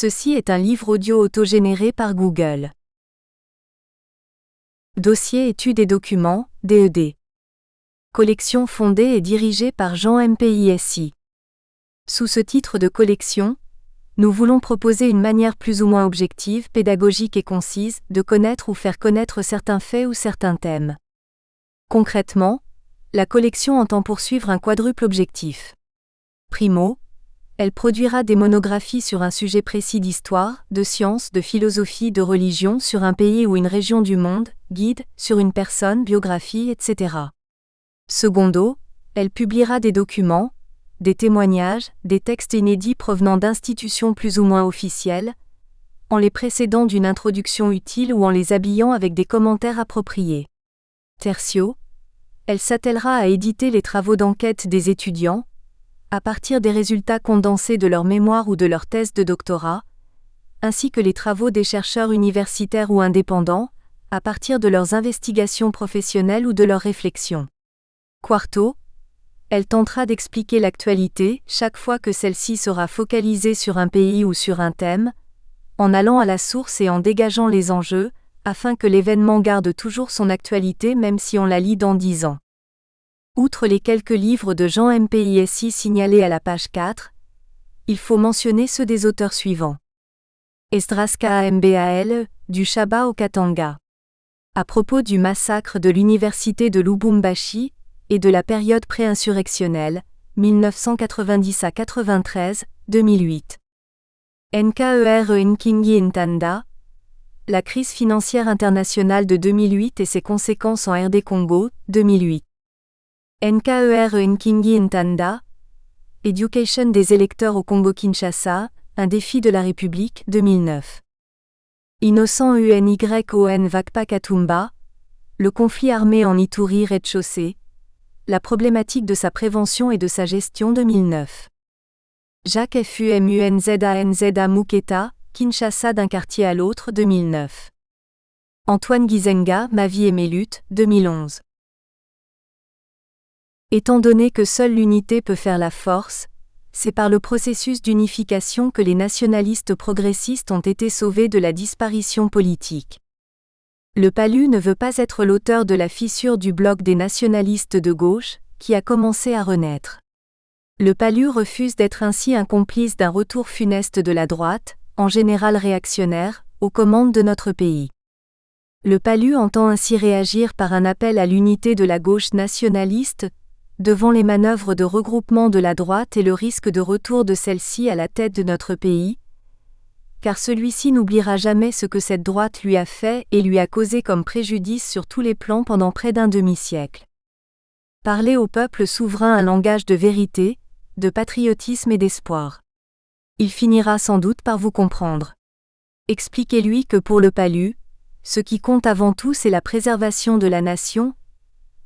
Ceci est un livre audio autogénéré par Google. Dossier études et documents, DED. Collection fondée et dirigée par Jean MPISI. Sous ce titre de collection, nous voulons proposer une manière plus ou moins objective, pédagogique et concise de connaître ou faire connaître certains faits ou certains thèmes. Concrètement, la collection entend poursuivre un quadruple objectif. Primo, elle produira des monographies sur un sujet précis d'histoire, de science, de philosophie, de religion, sur un pays ou une région du monde, guide, sur une personne, biographie, etc. Secondo, elle publiera des documents, des témoignages, des textes inédits provenant d'institutions plus ou moins officielles, en les précédant d'une introduction utile ou en les habillant avec des commentaires appropriés. Tertio, elle s'attellera à éditer les travaux d'enquête des étudiants, à partir des résultats condensés de leur mémoire ou de leur thèse de doctorat, ainsi que les travaux des chercheurs universitaires ou indépendants, à partir de leurs investigations professionnelles ou de leurs réflexions. Quarto, elle tentera d'expliquer l'actualité chaque fois que celle-ci sera focalisée sur un pays ou sur un thème, en allant à la source et en dégageant les enjeux, afin que l'événement garde toujours son actualité même si on la lit dans 10 ans. Outre les quelques livres de Jean MPISI signalés à la page 4, il faut mentionner ceux des auteurs suivants. Esdras Kambal, du Shaba au Katanga. À propos du massacre de l'université de Lubumbashi et de la période pré-insurrectionnelle, 1990 à 93, 2008. Nkere Nkingi Ntanda. La crise financière internationale de 2008 et ses conséquences en RD Congo, 2008. Nkere Nkingi Ntanda. Education des électeurs au Congo-Kinshasa, un défi de la République, 2009. Innocent UNYON Vakpa Katumba. Le conflit armé en Ituri rez-de-chaussée. La problématique de sa prévention et de sa gestion, 2009. Jacques FUMUNZANZA Muketa, Kinshasa d'un quartier à l'autre, 2009. Antoine Gizenga, Ma vie et mes luttes, 2011. Étant donné que seule l'unité peut faire la force, c'est par le processus d'unification que les nationalistes progressistes ont été sauvés de la disparition politique. Le PALU ne veut pas être l'auteur de la fissure du bloc des nationalistes de gauche, qui a commencé à renaître. Le PALU refuse d'être ainsi un complice d'un retour funeste de la droite, en général réactionnaire, aux commandes de notre pays. Le PALU entend ainsi réagir par un appel à l'unité de la gauche nationaliste, devant les manœuvres de regroupement de la droite et le risque de retour de celle-ci à la tête de notre pays, car celui-ci n'oubliera jamais ce que cette droite lui a fait et lui a causé comme préjudice sur tous les plans pendant près d'un demi-siècle. Parlez au peuple souverain un langage de vérité, de patriotisme et d'espoir. Il finira sans doute par vous comprendre. Expliquez-lui que pour le PALU, ce qui compte avant tout c'est la préservation de la nation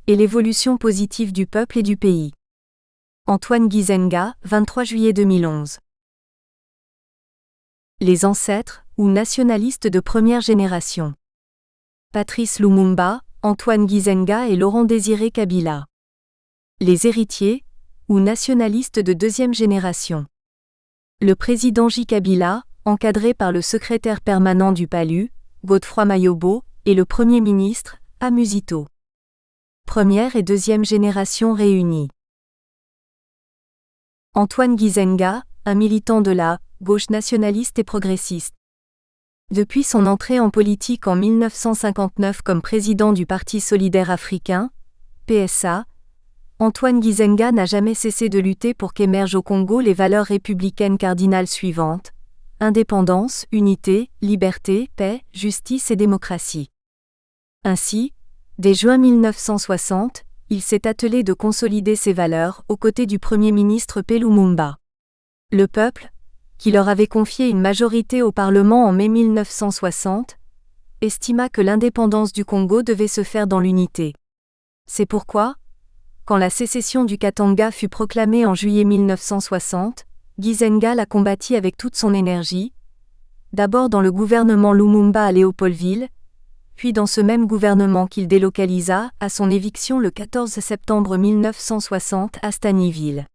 et l'évolution positive du peuple et du pays. Antoine Gizenga, 23 juillet 2011. Les ancêtres, ou nationalistes de première génération. Patrice Lumumba, Antoine Gizenga et Laurent-Désiré Kabila. Les héritiers, ou nationalistes de deuxième génération. Le président J. Kabila, encadré par le secrétaire permanent du PALU, Godefroy Mayobo, et le premier ministre, Amusito. Première et deuxième génération réunies. Antoine Gizenga, un militant de la gauche nationaliste et progressiste. Depuis son entrée en politique en 1959 comme président du Parti solidaire africain, PSA, Antoine Gizenga n'a jamais cessé de lutter pour qu'émergent au Congo les valeurs républicaines cardinales suivantes: indépendance, unité, liberté, paix, justice et démocratie. Ainsi, dès juin 1960, il s'est attelé de consolider ces valeurs aux côtés du Premier ministre P. Lumumba. Le peuple, qui leur avait confié une majorité au Parlement en mai 1960, estima que l'indépendance du Congo devait se faire dans l'unité. C'est pourquoi, quand la sécession du Katanga fut proclamée en juillet 1960, Gizenga la combattit avec toute son énergie, d'abord dans le gouvernement Lumumba à Léopoldville, puis dans ce même gouvernement qu'il délocalisa, à son éviction le 14 septembre 1960 à Stannyville.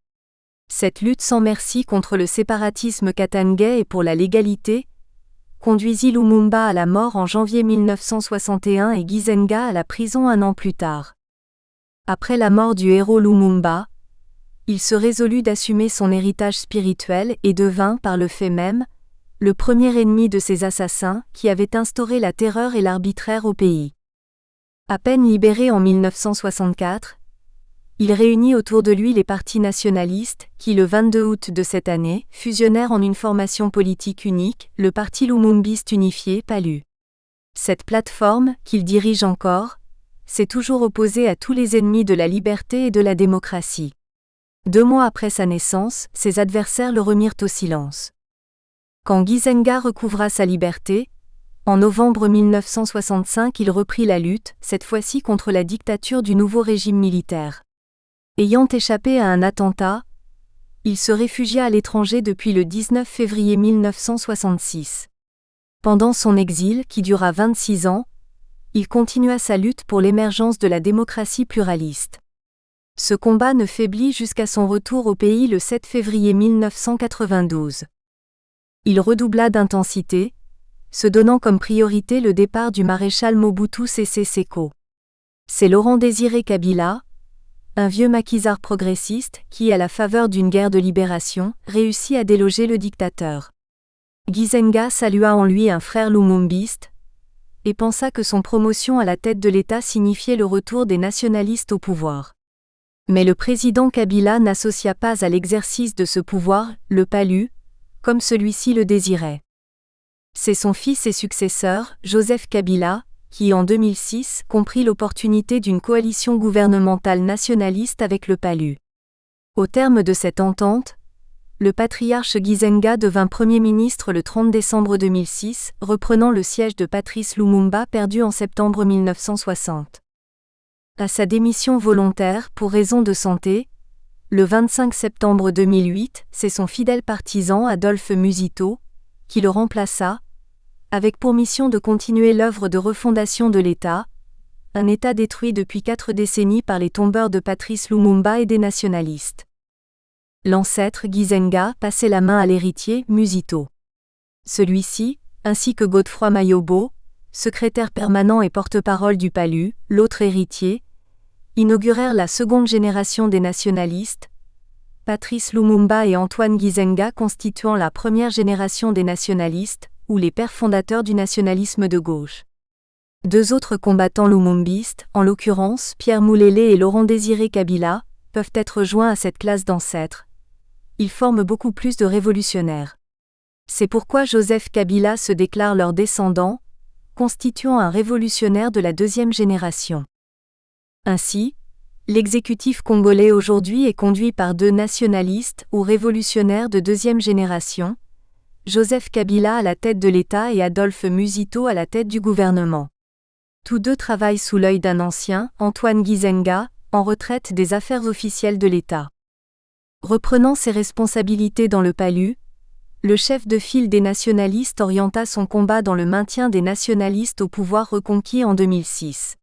Cette lutte sans merci contre le séparatisme katangais et pour la légalité conduisit Lumumba à la mort en janvier 1961 et Gizenga à la prison un an plus tard. Après la mort du héros Lumumba, il se résolut d'assumer son héritage spirituel et devint, par le fait même, le premier ennemi de ces assassins qui avaient instauré la terreur et l'arbitraire au pays. À peine libéré en 1964, il réunit autour de lui les partis nationalistes qui, le 22 août de cette année, fusionnèrent en une formation politique unique, le Parti Lumumbiste Unifié PALU. Cette plateforme, qu'il dirige encore, s'est toujours opposée à tous les ennemis de la liberté et de la démocratie. 2 mois après sa naissance, ses adversaires le remirent au silence. Quand Gizenga recouvra sa liberté, en novembre 1965 il reprit la lutte, cette fois-ci contre la dictature du nouveau régime militaire. Ayant échappé à un attentat, il se réfugia à l'étranger depuis le 19 février 1966. Pendant son exil, qui dura 26 ans, il continua sa lutte pour l'émergence de la démocratie pluraliste. Ce combat ne faiblit jusqu'à son retour au pays le 7 février 1992. Il redoubla d'intensité, se donnant comme priorité le départ du maréchal Mobutu Sese Seko. C'est Laurent-Désiré Kabila, un vieux maquisard progressiste qui, à la faveur d'une guerre de libération, réussit à déloger le dictateur. Gizenga salua en lui un frère lumumbiste et pensa que son promotion à la tête de l'État signifiait le retour des nationalistes au pouvoir. Mais le président Kabila n'associa pas à l'exercice de ce pouvoir le PALU, comme celui-ci le désirait. C'est son fils et successeur, Joseph Kabila, qui en 2006 comprit l'opportunité d'une coalition gouvernementale nationaliste avec le PALU. Au terme de cette entente, le patriarche Gizenga devint Premier ministre le 30 décembre 2006, reprenant le siège de Patrice Lumumba perdu en septembre 1960. À sa démission volontaire pour raison de santé, le 25 septembre 2008, c'est son fidèle partisan Adolphe Musito qui le remplaça, avec pour mission de continuer l'œuvre de refondation de l'État, un État détruit depuis 4 décennies par les tombeurs de Patrice Lumumba et des nationalistes. L'ancêtre Gizenga passait la main à l'héritier Musito. Celui-ci, ainsi que Godefroy Mayobo, secrétaire permanent et porte-parole du PALU, l'autre héritier, inaugurèrent la seconde génération des nationalistes, Patrice Lumumba et Antoine Gizenga constituant la première génération des nationalistes, ou les pères fondateurs du nationalisme de gauche. 2 autres combattants lumumbistes, en l'occurrence Pierre Moulélé et Laurent-Désiré Kabila, peuvent être joints à cette classe d'ancêtres. Ils forment beaucoup plus de révolutionnaires. C'est pourquoi Joseph Kabila se déclare leur descendant, constituant un révolutionnaire de la 2e génération. Ainsi, l'exécutif congolais aujourd'hui est conduit par 2 nationalistes ou révolutionnaires de 2e génération, Joseph Kabila à la tête de l'État et Adolphe Musito à la tête du gouvernement. Tous 2 travaillent sous l'œil d'un ancien, Antoine Gizenga, en retraite des affaires officielles de l'État. Reprenant ses responsabilités dans le PALU, le chef de file des nationalistes orienta son combat dans le maintien des nationalistes au pouvoir reconquis en 2006.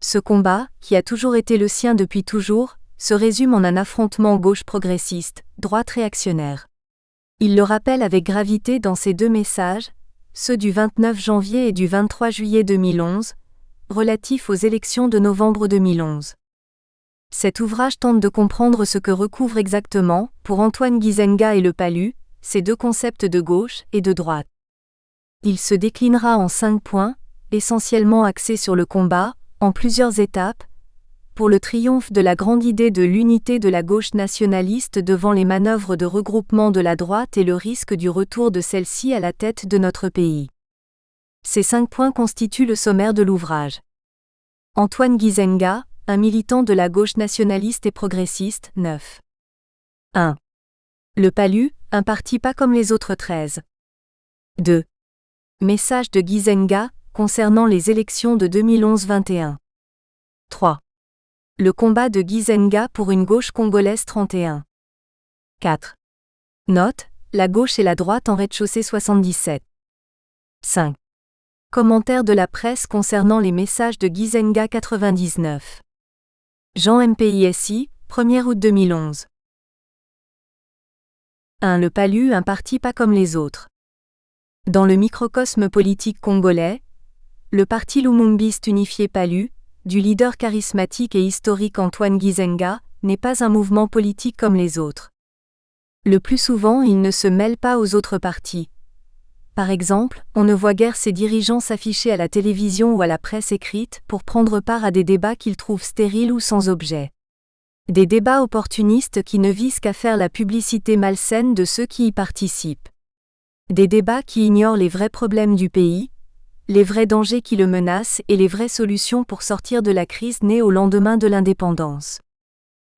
Ce combat, qui a toujours été le sien depuis toujours, se résume en un affrontement gauche progressiste, droite réactionnaire. Il le rappelle avec gravité dans ses 2 messages, ceux du 29 janvier et du 23 juillet 2011, relatifs aux élections de novembre 2011. Cet ouvrage tente de comprendre ce que recouvre exactement, pour Antoine Gizenga et le PALU, ces 2 concepts de gauche et de droite. Il se déclinera en 5 points, essentiellement axés sur le combat, en plusieurs étapes, pour le triomphe de la grande idée de l'unité de la gauche nationaliste devant les manœuvres de regroupement de la droite et le risque du retour de celle-ci à la tête de notre pays. Ces 5 points constituent le sommaire de l'ouvrage. Antoine Gizenga, un militant de la gauche nationaliste et progressiste, 9. 1. Le PALU, un parti pas comme les autres 13. 2. Message de Gizenga, concernant les élections de 2011-21. 3. Le combat de Gizenga pour une gauche congolaise 31. 4. Note, la gauche et la droite en rez-de-chaussée 77. 5. Commentaire de la presse concernant les messages de Gizenga 99. Jean MPISI, 1er août 2011. 1. Le PALU, un parti pas comme les autres. Dans le microcosme politique congolais, le parti lumumbiste unifié PALU, du leader charismatique et historique Antoine Gizenga, n'est pas un mouvement politique comme les autres. Le plus souvent, il ne se mêle pas aux autres partis. Par exemple, on ne voit guère ses dirigeants s'afficher à la télévision ou à la presse écrite pour prendre part à des débats qu'ils trouvent stériles ou sans objet. Des débats opportunistes qui ne visent qu'à faire la publicité malsaine de ceux qui y participent. Des débats qui ignorent les vrais problèmes du pays, les vrais dangers qui le menacent et les vraies solutions pour sortir de la crise née au lendemain de l'indépendance.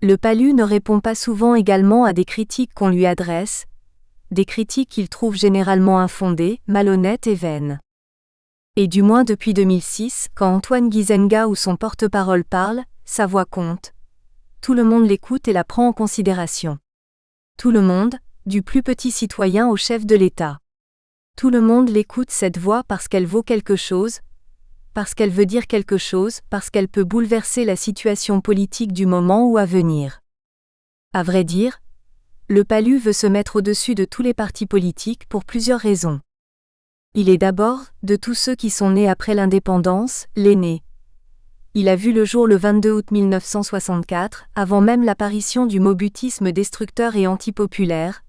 Le PALU ne répond pas souvent également à des critiques qu'on lui adresse, des critiques qu'il trouve généralement infondées, malhonnêtes et vaines. Et du moins depuis 2006, quand Antoine Gizenga ou son porte-parole parle, sa voix compte. Tout le monde l'écoute et la prend en considération. Tout le monde, du plus petit citoyen au chef de l'État. Tout le monde l'écoute cette voix parce qu'elle vaut quelque chose, parce qu'elle veut dire quelque chose, parce qu'elle peut bouleverser la situation politique du moment ou à venir. À vrai dire, le PALU veut se mettre au-dessus de tous les partis politiques pour plusieurs raisons. Il est d'abord, de tous ceux qui sont nés après l'indépendance, l'aîné. Il a vu le jour le 22 août 1964, avant même l'apparition du mobutisme destructeur et antipopulaire,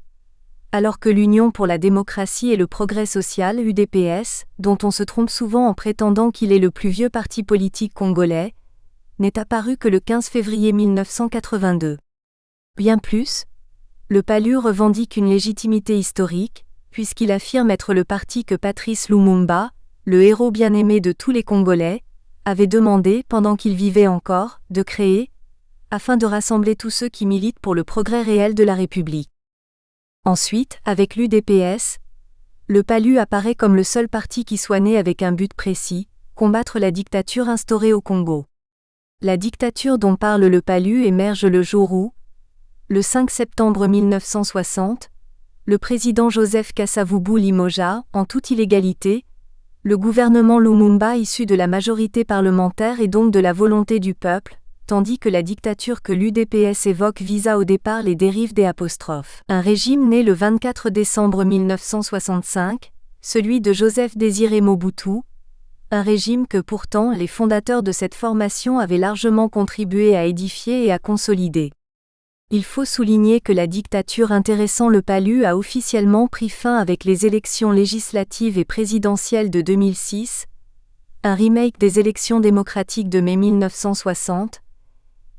alors que l'Union pour la démocratie et le progrès social, UDPS, dont on se trompe souvent en prétendant qu'il est le plus vieux parti politique congolais, n'est apparu que le 15 février 1982. Bien plus, le PALU revendique une légitimité historique, puisqu'il affirme être le parti que Patrice Lumumba, le héros bien-aimé de tous les Congolais, avait demandé, pendant qu'il vivait encore, de créer, afin de rassembler tous ceux qui militent pour le progrès réel de la République. Ensuite, avec l'UDPS, le PALU apparaît comme le seul parti qui soit né avec un but précis, combattre la dictature instaurée au Congo. La dictature dont parle le PALU émerge le jour où, le 5 septembre 1960, le président Joseph Kasavubu limogea, en toute illégalité, le gouvernement Lumumba issu de la majorité parlementaire et donc de la volonté du peuple, tandis que la dictature que l'UDPS évoque visa au départ les dérives des apostrophes. Un régime né le 24 décembre 1965, celui de Joseph Désiré Mobutu, un régime que pourtant les fondateurs de cette formation avaient largement contribué à édifier et à consolider. Il faut souligner que la dictature intéressant le PALU a officiellement pris fin avec les élections législatives et présidentielles de 2006, un remake des élections démocratiques de mai 1960,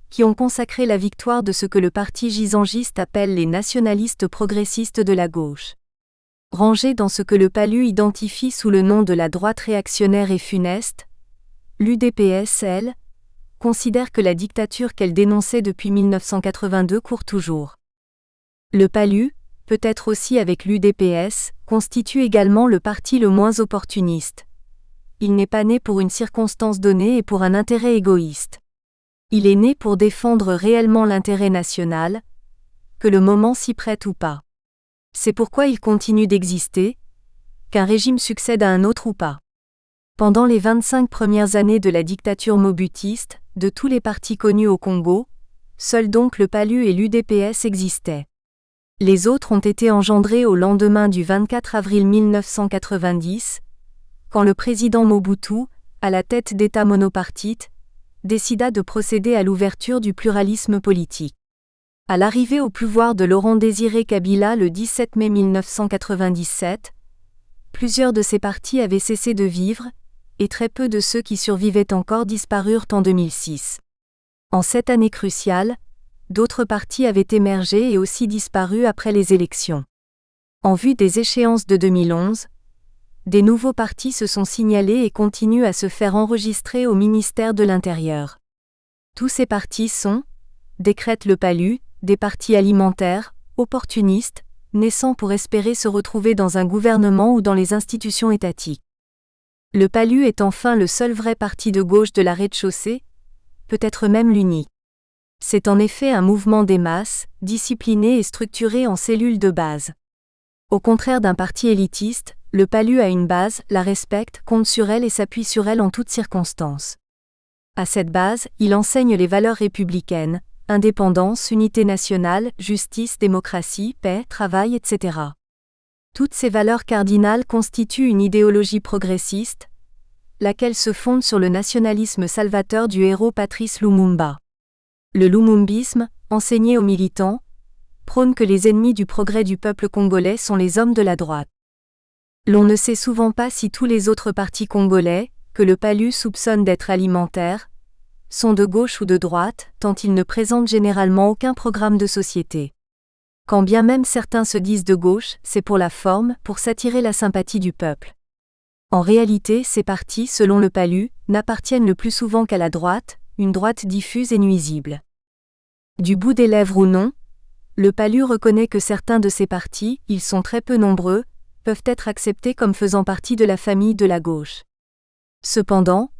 qui ont consacré la victoire de ce que le parti gisangiste appelle les nationalistes progressistes de la gauche. Rangé dans ce que le PALU identifie sous le nom de la droite réactionnaire et funeste, l'UDPS, elle, considère que la dictature qu'elle dénonçait depuis 1982 court toujours. Le PALU, peut-être aussi avec l'UDPS, constitue également le parti le moins opportuniste. Il n'est pas né pour une circonstance donnée et pour un intérêt égoïste. Il est né pour défendre réellement l'intérêt national, que le moment s'y prête ou pas. C'est pourquoi il continue d'exister, qu'un régime succède à un autre ou pas. Pendant les 25 premières années de la dictature mobutiste, de tous les partis connus au Congo, seuls donc le PALU et l'UDPS existaient. Les autres ont été engendrés au lendemain du 24 avril 1990, quand le président Mobutu, à la tête d'État monopartite, décida de procéder à l'ouverture du pluralisme politique. À l'arrivée au pouvoir de Laurent-Désiré Kabila le 17 mai 1997, plusieurs de ces partis avaient cessé de vivre, et très peu de ceux qui survivaient encore disparurent en 2006. En cette année cruciale, d'autres partis avaient émergé et aussi disparu après les élections. En vue des échéances de 2011, des nouveaux partis se sont signalés et continuent à se faire enregistrer au ministère de l'Intérieur. Tous ces partis sont, décrète le PALU, des partis alimentaires, opportunistes, naissant pour espérer se retrouver dans un gouvernement ou dans les institutions étatiques. Le PALU est enfin le seul vrai parti de gauche de la rez-de-chaussée, peut-être même l'unique. C'est en effet un mouvement des masses, discipliné et structuré en cellules de base. Au contraire d'un parti élitiste, le PALU a une base, la respecte, compte sur elle et s'appuie sur elle en toutes circonstances. À cette base, il enseigne les valeurs républicaines, indépendance, unité nationale, justice, démocratie, paix, travail, etc. Toutes ces valeurs cardinales constituent une idéologie progressiste, laquelle se fonde sur le nationalisme salvateur du héros Patrice Lumumba. Le lumumbisme, enseigné aux militants, prône que les ennemis du progrès du peuple congolais sont les hommes de la droite. L'on ne sait souvent pas si tous les autres partis congolais, que le PALU soupçonne d'être alimentaires, sont de gauche ou de droite, tant ils ne présentent généralement aucun programme de société. Quand bien même certains se disent de gauche, c'est pour la forme, pour s'attirer la sympathie du peuple. En réalité, ces partis, selon le PALU, n'appartiennent le plus souvent qu'à la droite, une droite diffuse et nuisible. Du bout des lèvres ou non, le PALU reconnaît que certains de ces partis, ils sont très peu nombreux, peuvent être acceptés comme faisant partie de la famille de la gauche. Cependant,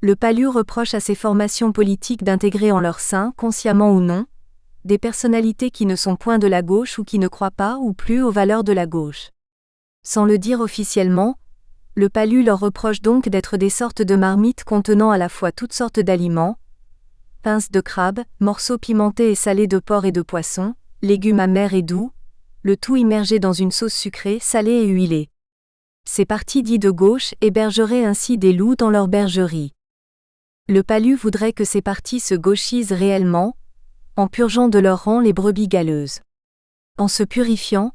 le PALU reproche à ces formations politiques d'intégrer en leur sein, consciemment ou non, des personnalités qui ne sont point de la gauche ou qui ne croient pas ou plus aux valeurs de la gauche. Sans le dire officiellement, le PALU leur reproche donc d'être des sortes de marmites contenant à la fois toutes sortes d'aliments, pinces de crabe, morceaux pimentés et salés de porc et de poisson, légumes amers et doux, le tout immergé dans une sauce sucrée, salée et huilée. Ces partis dits de gauche hébergeraient ainsi des loups dans leurs bergeries. Le PALU voudrait que ces partis se gauchisent réellement, en purgeant de leur rang les brebis galeuses. En se purifiant,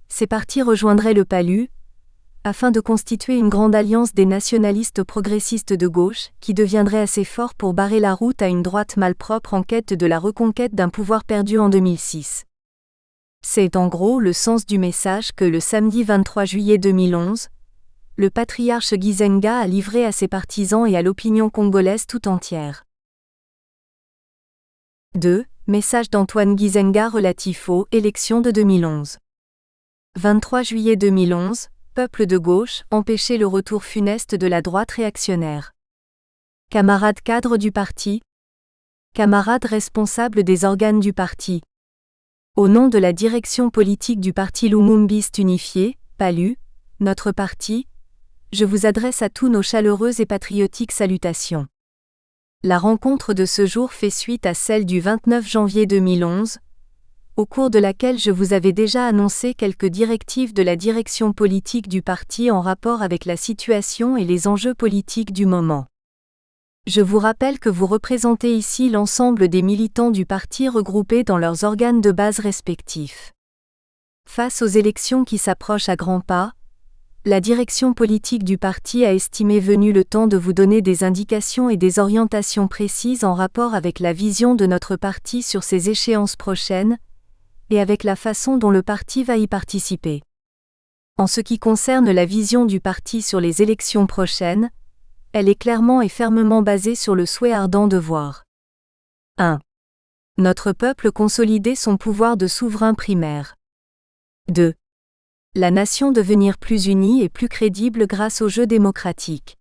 ces partis rejoindraient le PALU, afin de constituer une grande alliance des nationalistes progressistes de gauche, qui deviendrait assez fort pour barrer la route à une droite malpropre en quête de la reconquête d'un pouvoir perdu en 2006. C'est en gros le sens du message que le samedi 23 juillet 2011, le patriarche Gizenga a livré à ses partisans et à l'opinion congolaise tout entière. 2. Message d'Antoine Gizenga relatif aux élections de 2011. 23 juillet 2011, peuple de gauche, empêcher le retour funeste de la droite réactionnaire. Camarades cadres du parti, camarades responsables des organes du parti. Au nom de la direction politique du parti Lumumbiste Unifié, PALU, notre parti, je vous adresse à tous nos chaleureuses et patriotiques salutations. La rencontre de ce jour fait suite à celle du 29 janvier 2011, au cours de laquelle je vous avais déjà annoncé quelques directives de la direction politique du parti en rapport avec la situation et les enjeux politiques du moment. Je vous rappelle que vous représentez ici l'ensemble des militants du parti regroupés dans leurs organes de base respectifs. Face aux élections qui s'approchent à grands pas, la direction politique du parti a estimé venu le temps de vous donner des indications et des orientations précises en rapport avec la vision de notre parti sur ces échéances prochaines, et avec la façon dont le parti va y participer. En ce qui concerne la vision du parti sur les élections prochaines, elle est clairement et fermement basée sur le souhait ardent de voir 1. Notre peuple consolider son pouvoir de souverain primaire. 2. La nation devenir plus unie et plus crédible grâce au jeu démocratique.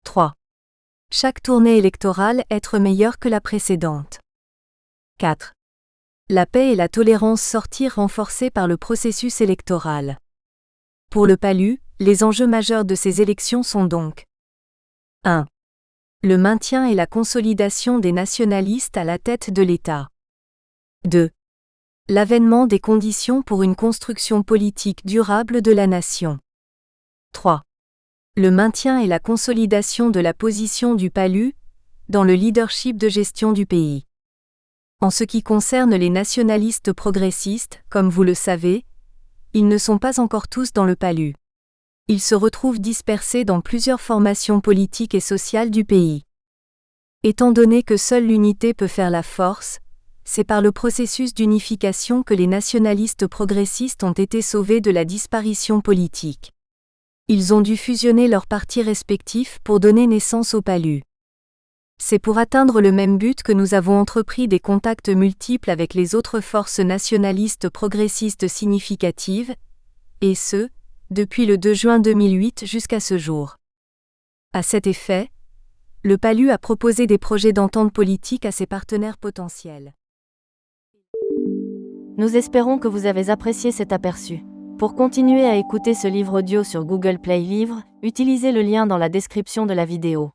3. Chaque tournée électorale être meilleure que la précédente. 4. La paix et la tolérance sortir renforcées par le processus électoral. Pour le PALU, les enjeux majeurs de ces élections sont donc 1. Le maintien et la consolidation des nationalistes à la tête de l'État. 2. L'avènement des conditions pour une construction politique durable de la nation. 3. Le maintien et la consolidation de la position du PALU dans le leadership de gestion du pays. En ce qui concerne les nationalistes progressistes, comme vous le savez, ils ne sont pas encore tous dans le PALU. Ils se retrouvent dispersés dans plusieurs formations politiques et sociales du pays. Étant donné que seule l'unité peut faire la force, c'est par le processus d'unification que les nationalistes progressistes ont été sauvés de la disparition politique. Ils ont dû fusionner leurs partis respectifs pour donner naissance au PALU. C'est pour atteindre le même but que nous avons entrepris des contacts multiples avec les autres forces nationalistes progressistes significatives, et ce, depuis le 2 juin 2008 jusqu'à ce jour. À cet effet, le PALU a proposé des projets d'entente politique à ses partenaires potentiels. Nous espérons que vous avez apprécié cet aperçu. Pour continuer à écouter ce livre audio sur Google Play Livres, utilisez le lien dans la description de la vidéo.